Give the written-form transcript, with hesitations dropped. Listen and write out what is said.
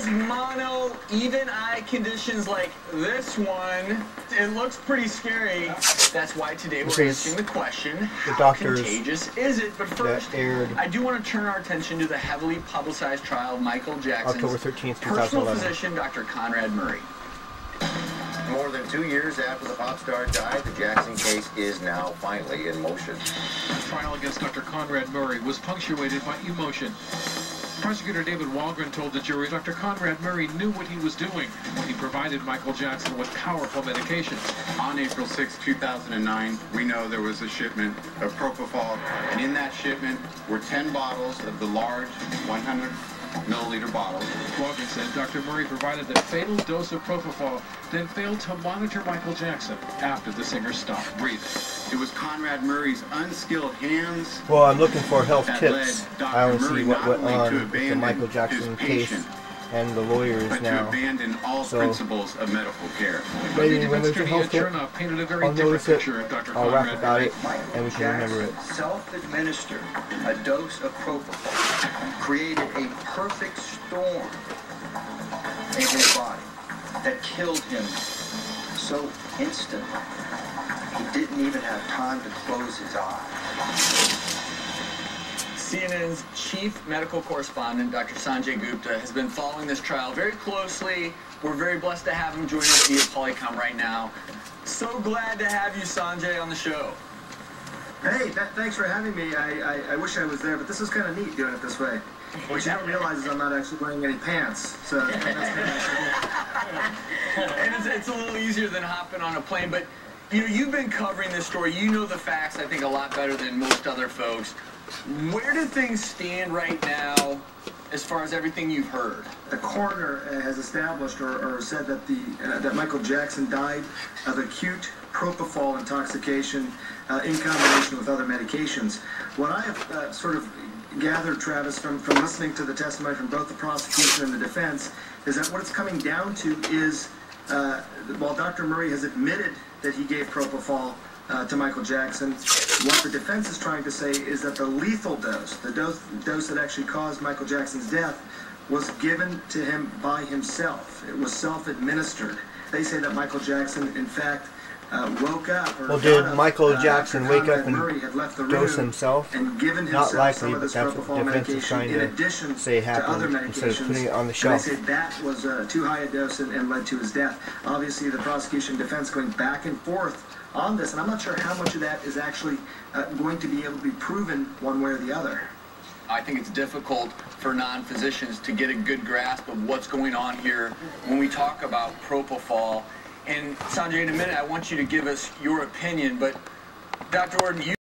those mono, even eye conditions like this one, it looks pretty scary. That's why today we're answering the question, how contagious is it? But first, I do want to turn our attention to the heavily publicized trial of Michael Jackson's October 13th, personal physician, Dr. Conrad Murray. More than 2 years after the pop star died, the Jackson case is now finally in motion. The trial against Dr. Conrad Murray was punctuated by emotion. Prosecutor David Walgren told the jury Dr. Conrad Murray knew what he was doing when he provided Michael Jackson with powerful medications. On April 6, 2009, we know there was a shipment of propofol, and in that shipment were 10 bottles of the large 100-milliliter bottles. Walgren said Dr. Murray provided the fatal dose of propofol, then failed to monitor Michael Jackson after the singer stopped breathing. It was Conrad Murray's unskilled hands. Well, I'm looking for health tips. I want to see what went on with the Michael Jackson case and the lawyers now. To abandon all principles of medical care. Maybe when there's a health tip, I'll notice it, I'll rap about it, and we can remember it. Self-administered a dose of propofol created a perfect storm in his body that killed him so instantly. He didn't even have time to close his eyes. CNN's chief medical correspondent, Dr. Sanjay Gupta, has been following this trial very closely. We're very blessed to have him join us via Polycom right now. So glad to have you, Sanjay, on the show. Hey, thanks for having me. I wish I was there, but this is kind of neat doing it this way. What you don't realize is I'm not actually wearing any pants, so that's kind of cool. And it's a little easier than hopping on a plane, but you've been covering this story. You know the facts, I think, a lot better than most other folks. Where do things stand right now as far as everything you've heard? The coroner has established or said that that Michael Jackson died of acute propofol intoxication in combination with other medications. What I have sort of gathered, Travis, from listening to the testimony from both the prosecution and the defense, is that what it's coming down to is, while Dr. Murray has admitted that he gave propofol to Michael Jackson, what the defense is trying to say is that the lethal dose, the dose that actually caused Michael Jackson's death, was given to him by himself. It was self-administered. They say that Michael Jackson, in fact, woke up. Well, did Michael Jackson wake up and dose himself? And given Not himself likely, some of but this that's what the defense is trying to say happened instead of putting it on the shelf. They said that was too high a dose and led to his death. Obviously, the prosecution and defense going back and forth on this, and I'm not sure how much of that is actually going to be able to be proven one way or the other. I think it's difficult for non-physicians to get a good grasp of what's going on here when we talk about propofol. And Sanjay, in a minute, I want you to give us your opinion, but Dr. Orden,